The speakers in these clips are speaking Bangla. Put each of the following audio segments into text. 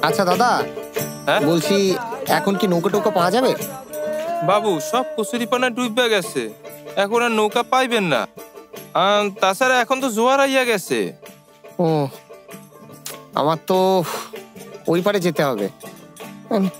আচ্ছা দাদা, বলছি এখন কি নৌকা টৌকা পাওয়া যাবে? বাবু, সব কচুরিপানা ডুবে গেছে, এখন আর নৌকা পাইবেন না। তাছাড়া এখন তো জোয়ার আইয়া গেছে। ও, আমার তো ওই পারে যেতে হবে,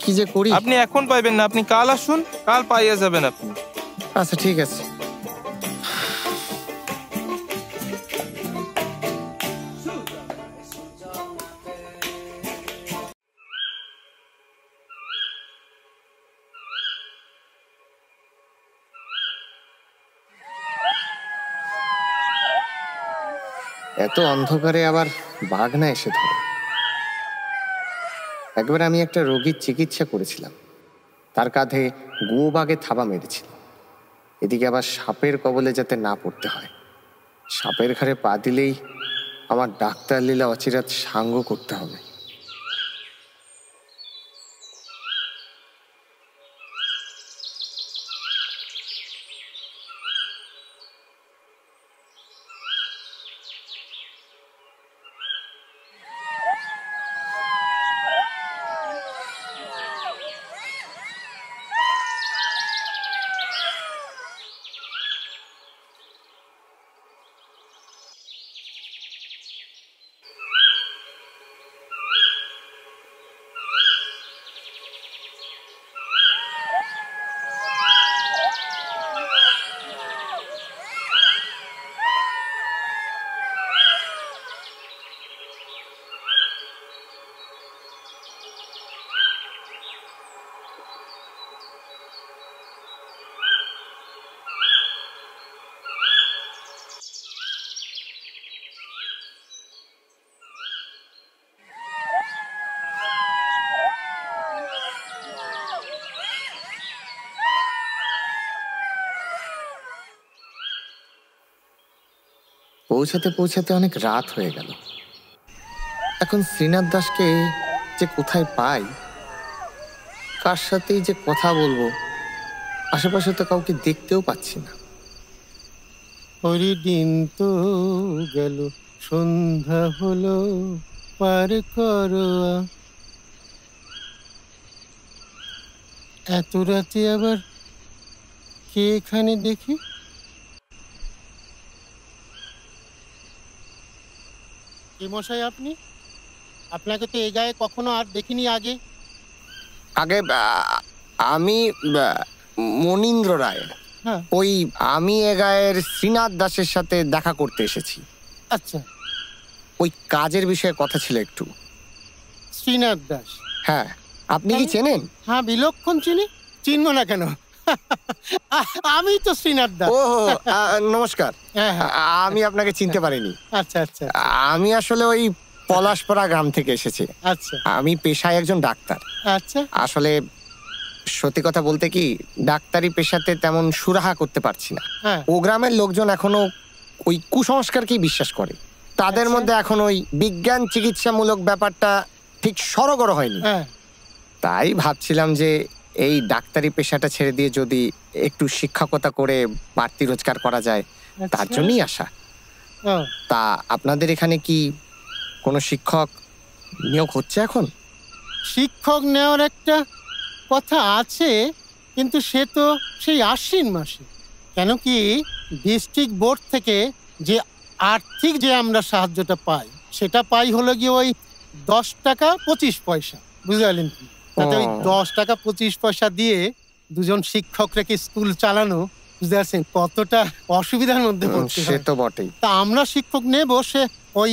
কি যে করি। আপনি এখন পাইবেন না, আপনি কাল আসুন, কাল পাইয়া যাবেন আপনি। আচ্ছা ঠিক আছে। এত অন্ধকারে আবার বাঘ না এসে ধরে। একবার আমি একটা রোগীর চিকিৎসা করেছিলাম, তার কাঁধে গুয়ো বাঘে থাবা মেরেছিল। এদিকে আবার সাপের কবলে যাতে না পড়তে হয়। সাপের ঘাড়ে পা দিলেই আমার ডাক্তার লীলা অচিরাত সাঙ্গ করতে হবে। পৌঁছাতে পৌঁছাতে অনেক রাত হয়ে গেল। এখন শ্রীনাথ দাসকে যে কোথায় পাই, কার সাথেই যে কথা বলবো, আশেপাশে তো কাউকে দেখতেও পাচ্ছি না। ওই দিন তো গেল, সন্ধ্যা হলো, পার করো। এত রাতে আবার কে এখানে দেখি? কে মশাই আপনি? আপনাকে তো এই গায়ে কখনো আর দেখিনি আগে। আগে আমি মনীন্দ্র রায়। ওই আমি এ গায়ের শ্রীনাথ দাসের সাথে দেখা করতে এসেছি। আচ্ছা, ওই কাজের বিষয়ে কথা ছিল একটু। শ্রীনাথ দাস? হ্যাঁ, আপনি কি চেনেন? হ্যাঁ, বিলক্ষণ চিনি, চিনব না কেন? আমি তো শ্রীনাথ দাস। ও নমস্কার, আমি আপনাকে চিনতে পারিনি। আচ্ছা আচ্ছা, আমি আসলে ওই পলাশপাড়া গ্রাম থেকে এসেছি। আচ্ছা, আমি পেশায় একজন ডাক্তার। আচ্ছা, আসলে সত্যি কথা বলতে কি, ডাক্তারি পেশাতে তেমন সুরাহা করতে পারছি না। ও গ্রামের লোকজন এখনো ওই কুসংস্কারকেই বিশ্বাস করে। তাদের মধ্যে এখন ওই বিজ্ঞান চিকিৎসামূলক ব্যাপারটা ঠিক সরগর হয়নি। তাই ভাবছিলাম যে এই ডাক্তারি পেশাটা ছেড়ে দিয়ে যদি একটু শিক্ষকতা করে বাড়তি রোজগার করা যায়, তার জন্যই আসা। তা আপনাদের এখানে কি কোনো শিক্ষক নিয়োগ হচ্ছে এখন? শিক্ষক নেওয়ার একটা কথা আছে, কিন্তু সে তো সেই আশ্বিন মাসে। কেন কি, ডিস্ট্রিক্ট বোর্ড থেকে যে আর্থিক যে আমরা সাহায্যটা পাই, সেটা পাই হলো গিয়ে ওই 10 টাকা 25 পয়সা, বুঝতে পারলেন কি? তাতে ওই 10 টাকা 25 পয়সা দিয়ে দুজন শিক্ষক রেখে স্কুল চালানো, বুঝতে পারছেন কতটা অসুবিধার মধ্যে পড়তে হয়। সে তো বটেই। তা আমরা শিক্ষক নেব সে ওই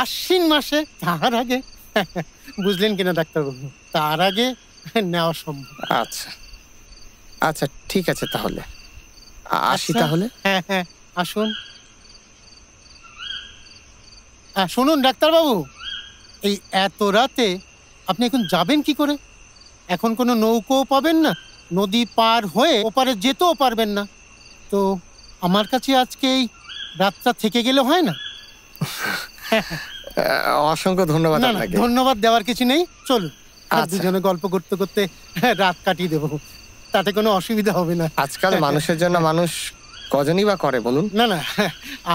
আশ্বিন মাসে, তার আগে বুঝলেন কিনা ডাক্তারবাবু, তার আগে নেওয়া সম্ভব। আচ্ছা আচ্ছা, ঠিক আছে, তাহলে আসি। তাহলে হ্যাঁ হ্যাঁ, আসুন। শুনুন ডাক্তারবাবু, এই এত রাতে আপনি এখন যাবেন কি করে? এখন কোনো নৌকোও পাবেন না, নদী পার হয়ে ওপারে যেতেও পারবেন না, তো আমার কাছে আজকে এই রাতটা থেকে গেলে হয় না? অসংখ্য ধন্যবাদ না না, আপনাকে। ধন্যবাদ দেওয়ার কিছু নেই, চলুন আর আচ্ছা। দুজনে গল্প করতে করতে রাত কাটিয়ে দেবো, তাতে কোনো অসুবিধা হবে না। আজকাল মানুষের জন্য মানুষ কজনই বা করে বলুন? না না,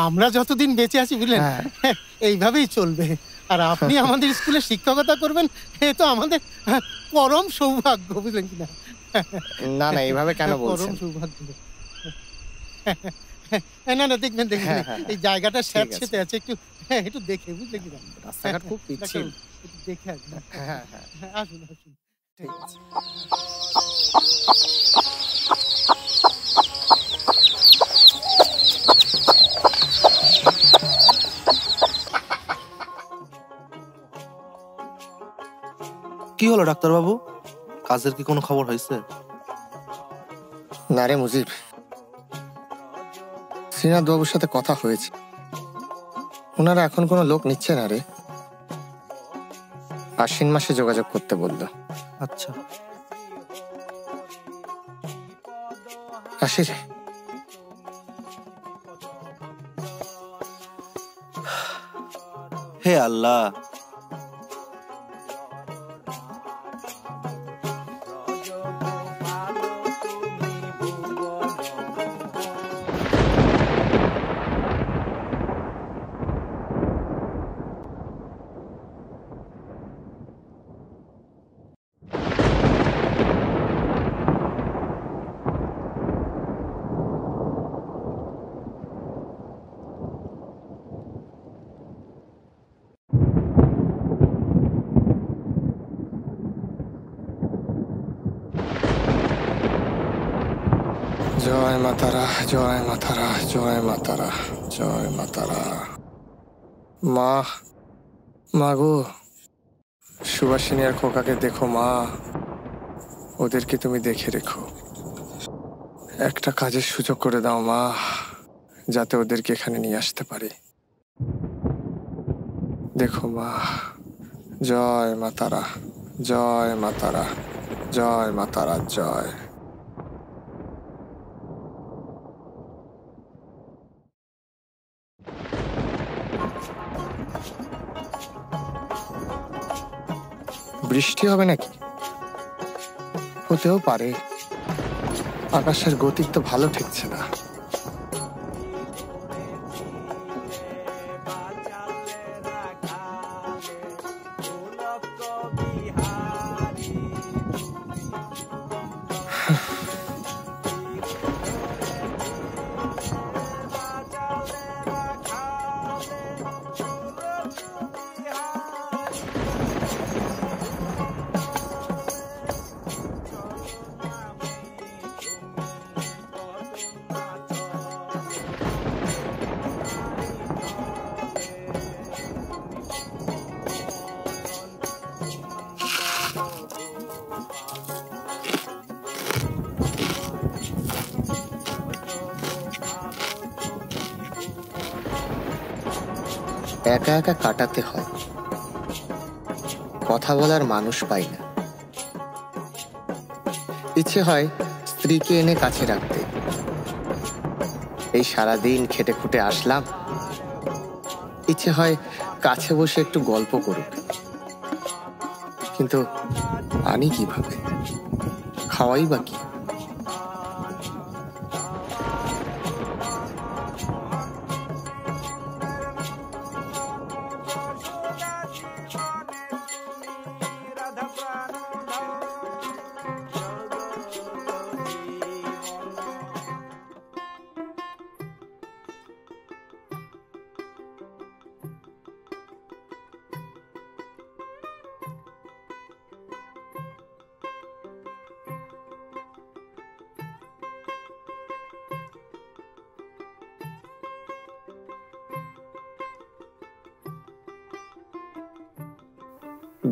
আমরা যতদিন বেঁচে আছি বুঝলেন, হ্যাঁ। এইভাবেই চলবে। আর আপনি আমাদের স্কুলে শিক্ষকতা করবেন, এ তো আমাদের পরম সৌভাগ্য, বুঝলেন কিনা? না না, এইভাবে কেন পরম বলছেন? সৌভাগ্য। না না, দেখবেন দেখবেন, হ্যাঁ, হ্যাঁ, এই জায়গাটা ঠিক আছে। স্যাঁতসেঁতে আছে, একটু একটু দেখে, বুঝলেন কিনা? রাস্তাঘাট খুব পিচ্ছিল। একটু দেখে আসবেন। হ্যাঁ হ্যাঁ, আসুন আসুন। ঠিক আছে। কি হলো ডাক্তারবাবু, কাজের কি কোনো খবর হয়েছে? না রে মুজিব, শ্রীনাথ বাবুর সাথে কথা হয়েছে, ওনারা এখন কোনো লোক নিচ্ছে না রে। আশ্বিন মাসে যোগাযোগ করতে বললো। আচ্ছা, আসি রে। হে আল্লাহ, জয় মাতারা, জয় মাতারা, জয় মাতারা, জয় মাতারা। মা, মা গো, সুভাষিনী আর খোকাকে দেখো মা, ওদেরকে তুমি দেখে রেখো। একটা কাজের সুযোগ করে দাও মা, যাতে ওদেরকে এখানে নিয়ে আসতে পারি। দেখো মা। জয় মাতারা, জয় মাতারা, জয় মাতারা, জয়। বৃষ্টি হবে নাকি? হতেও পারে, আকাশের গতি তো ভালো ঠেকছে না। একা একা কাটাতে হয়, কথা বলার মানুষ পাই না। ইচ্ছে হয় স্ত্রীকে এনে কাছে রাখতে। এই সারাদিন খেটে খুটে আসলাম, ইচ্ছে হয় কাছে বসে একটু গল্প করুক, কিন্তু আনি কিভাবে, খাওয়াই বা কি?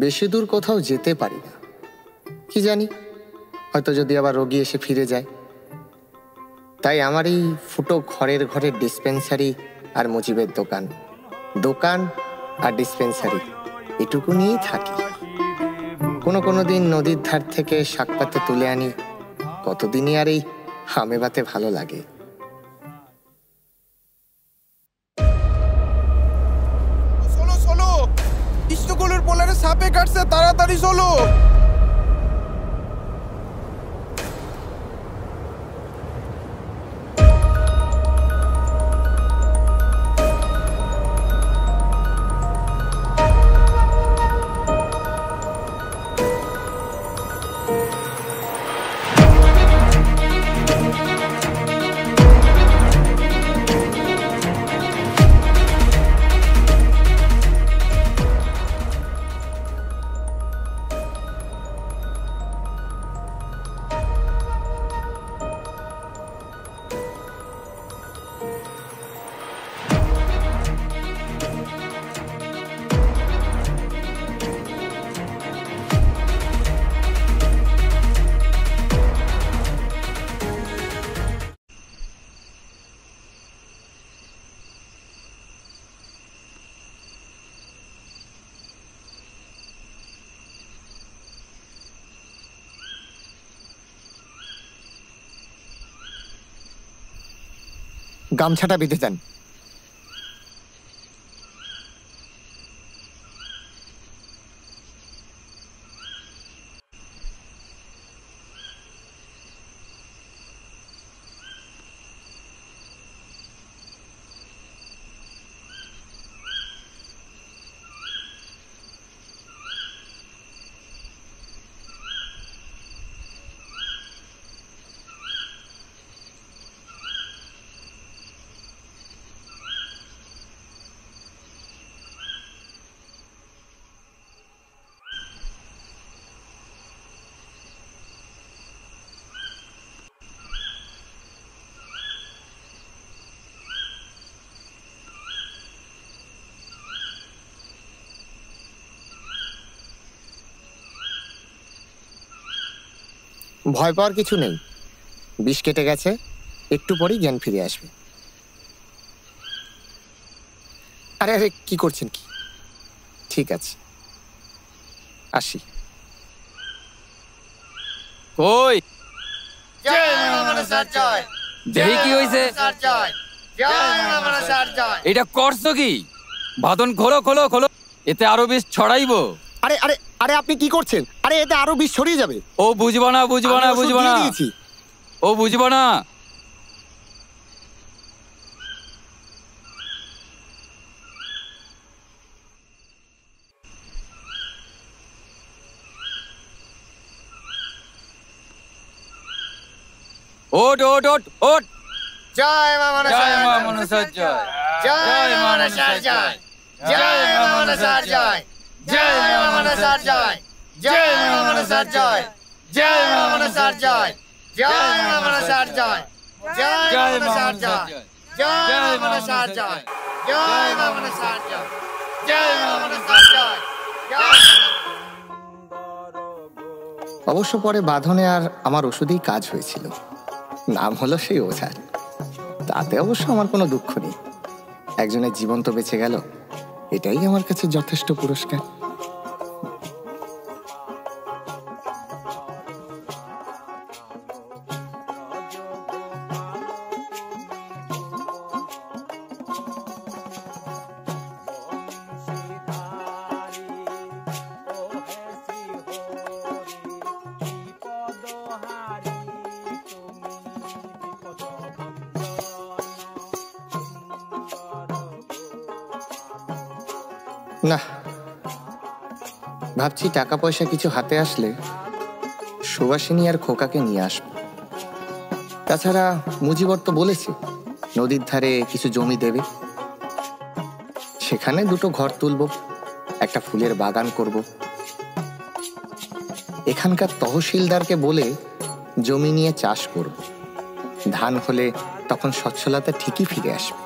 বেশি দূর কোথাও যেতে পারি না, কি জানি হয়তো যদি আবার রোগী এসে ফিরে যায়। তাই আমার এই ফুটো ঘরের ঘরের ডিসপেন্সারি আর মুজিবের দোকান, দোকান আর ডিসপেন্সারি, এটুকু নিয়েই থাকি। কোনো দিন নদীর ধার থেকে শাকপাতা তুলে আনি, কতদিনই আর এই হামে ভাতে ভালো লাগে। সাপে কাটছে, তাড়াতাড়ি চলো। গামছাটা বেঁধে দেন। ভয় পাওয়ার কিছু নেই, বিষ কেটে গেছে, একটু পরেই জ্ঞান ফিরে আসবে। আরে আরে কি করছেন কি? ঠিক আছে, আসি। কই জয় মা মনসা জয়। দেহি কি হইছে? জয় জয় মা মনসা জয়। এটা করছো কি? বাঁধন খোলো খোলো খোলো, এতে আরো বিষ ছড়াইবো। আরে আরে আরে আপনি কি করছেন? আরে এতে আরো বিষ ছড়িয়ে যাবে। ও বুঝবো না বুঝবো না আমি ওষুধ বুঝবো না, দিয়ে দিয়েছি। ও বুঝবো না। ওট ওট ওট ওট। জয় মা মনসা জয় মা জয়। মনসা জয়। জয় মা মনসা জয়। জয় মা মনসা জয়। জয় মা মনসা জয়। জয় মা মনসা জয়। জয় মা মনসা জয়। জয় মা মনসা জয়। জয় মা মনসা জয়। জয় মা মনসা জয়। জয় মা মনসা জয়। জয় মা মনসা জয়। অবশ্য পরে বাঁধনে আর আমার ওষুধেই কাজ হয়েছিল, নাম হলো সেই ওঝার। তাতে অবশ্য আমার কোনো দুঃখ নেই, একজনের জীবন তো বেঁচে গেল, এটাই আমার কাছে যথেষ্ট পুরস্কার। না, ভাবছি টাকা পয়সা কিছু হাতে আসলে সুবাসিনী আর খোকাকে নিয়ে আসবো। তাছাড়া মুজিবর তো বলেছে নদীর ধারে কিছু জমি দেবে, সেখানে দুটো ঘর তুলবো, একটা ফুলের বাগান করব। এখানকার তহসিলদারকে বলে জমি নিয়ে চাষ করব, ধান হলে তখন সচ্ছলতা ঠিকই ফিরে আসবে।